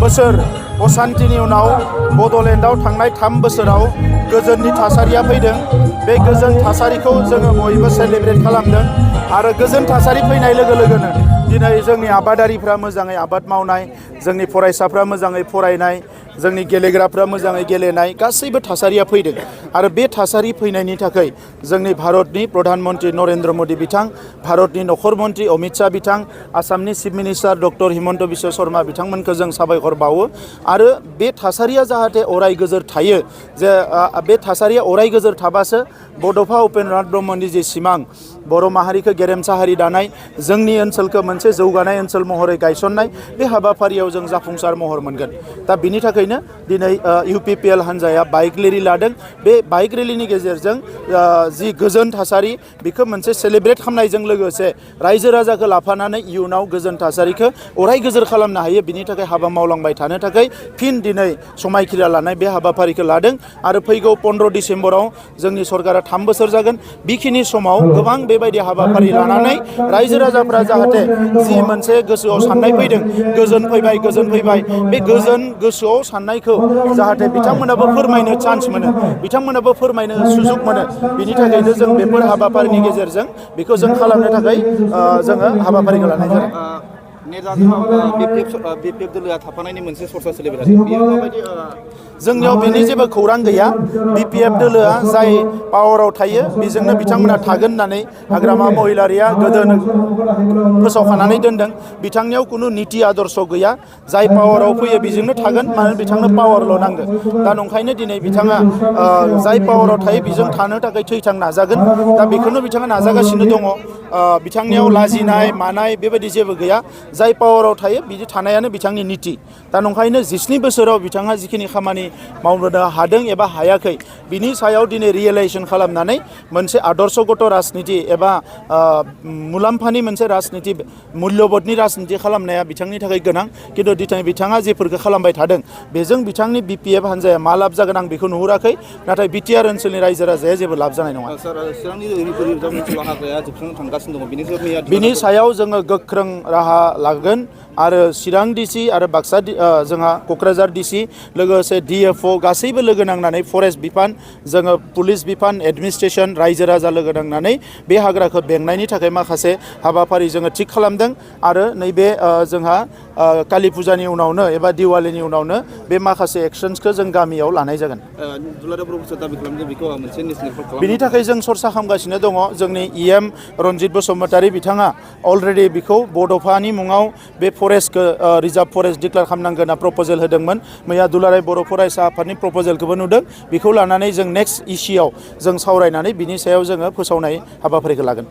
बोसोर असान्तिनि उनाव बड'लेण्डआव थांनाय 3 बोसोराव गोजोननि थासारिया फैदों। बे गोजोन थासारिखौ जोङो बयबो सेलेब्रेट खालामदों आरो गोजोन थासारि फैनाय लोगो लोगोनो दिनै जोंनि आबादारिफ्रा मोजाङै आबाद मावनाय, जोंनि फरायसाफ्रा मोजाङै फरायनाय, जोंनि गेलेग्राफ्रा मोजाङै गेलेनाय गासैबो थासारिया फैदों आरो बे थासारि फैनायनि थाखाय जोंनि भारतनि प्रधान मन्त्रि नरेन्द्र मोदी बिथां, भारतनि नखर मन्त्रि अमित शाह बिथां, आसामनि chief minister doctor Himanta Biswa Sharma बिथांमोनखौ जों साबायखर बावो आरो बे थासारिया जाहाथे अराय गोजोर थायो, जे बे थासारिया अराय गोजोर थाबासो बड'फा उपेन्द्रनाथ ब्रह्मनि जे सिमां बर' माहारिखौ गेरेमसा हारि दानाय, जोंनि ओनसोलखौ मोनसे जौगानाय ओनसोल महरै गायसननाय, बे हाबाफारियाव जों जाफुंसार महर मोनगोन। दा बिनि थाखायनो दिनै UPPL हान्जाया बाइक रेलि लादों। बे बाइक रेलिनि गेजेरजों जि गोजोन थासारि बेखौ मोनसे सेलेब्रेट खालामनायजों लोगोसे रायजो राजाखौ लाफानानै इयुनाव गोजोन थासारिखौ अराय गोजोर खालामनो हायो, बिनि थाखाय हाबा मावलांबाय थानो थाखाय फिन दिनै समायखिरा लानाय बे हाबाफारिखौ लादों आरो फैगौ 15 डिसेम्बराव जोंनि सरकारा 3 बोसोर जागोन। बेखिनि समाव गोबां बेबायदि हाबाफारि लानानै रायजो राजाफ्रा जाहाथे जि मोनसे गोसोआव साननाय फैदों, गोजोन फैबाय, बे गोजोन गोसोआव साननायखौ जाहाथे बिथांमोनाबो फोरमायनो चान्स मोनो, बिथांमोनाबो फोरमायनो सुजुग मोनो। बिनि थाखायनो जों बेफोर हाबाफारिनि गेजेरजों बेखौ जों खालामनो थाखाय जोङो हाबाफारिखौ लानाय जादों। BPF दोलोआ थाफानायनि मोनसे सरसा सोलिबाय थादों, बेयो माबायदि? जोंनियाव बेनि जेबो खौरां गैया। BPF दोलोआ जाय पावाराव थायो बेजोंनो बिथांमोना थागोन होननानै हाग्रामा महिलारिया गोदोनो फोसावखानानै दोनदों। बिथांनियाव खुनु निति आदर्श गैया, जाय पावाराव फैयो बेजोंनो थागोन, मानो बिथांनो पावारल' नांगौ। दा नंखायनो दिनै बिथाङा जाय पावाराव थायो बेजों थानो थाखाय थैथां नाजागोन। दा बेखौनो बिथाङा नाजागासिनो दङ। बिथांनियाव लाजिनाय मानाय बेबायदि जेबो गैया। जाय पावाराव थायो बिदि थानायानो बिथांनि निति। दा नंखायनो 17 बोसोराव बिथाङा जिखिनि खामानि मावनो हादों एबा हायाखै बिनि सायाव दिनै रियेलाइजेसन खालामनानै मोनसे आदर्शगत राजनिति एबा मुलाम्फानि मोनसे राजनिति, मुल्यबोधनि राजनिति खालामनाया बिथांनि थाखाय गोनां। खिन्थु दिनै बिथाङा जेफोरखौ खालामबाय थादों बेजों बिथांनि BPF हान्जाया मा लाब जागोन आं बेखौ नुहुराखै, नाथाय BTR ओनसोलनि रायजो राजाया जेबो लाब जानाय नङा। बिनि सायाव जोङो गोख्रों राहा लागोन आरो चिरां DC आरो बाक्सा जोंहा क'क्राझार DC लोगोसे DFO गासैबो लोगो नांनानै फरेस्ट बिफान, जोङो पुलिस बिफान, एडमिनिस्ट्रेसन, रायजो राजा लोगो नांनानै बे हाग्राखौ बेंनायनि थाखाय माखासे हाबाफारि जोङो थिग खालामदों आरो नैबे जोंहा कालि फुजानि उनावनो एबा दिवालीनि उनावनो बे माखासे एक्सन्सखौ जों गामियाव लानाय जागोन। बिनि थाखाय जों सरसा खालामगासिनो दङ। जोंनि EM रन्जित बसुमतारी बिथाङा अलरेडि बेखौ बड'फानि मुङाव बे फरेस्टखौ रिजार्भ फरेस्ट डिक्लेयार खालामनांगोन होनना प्रप'जेल होदोंमोन। मैया दुलाराय बर' फरायसा आफादनि प्रप'जेलखौबो नुदों। बेखौ लानानै जों नेक्स्ट इसिआव जों सावरायनानै बिनि सायाव जोङो फोसावनाय हाबाफारिखौ लागोन।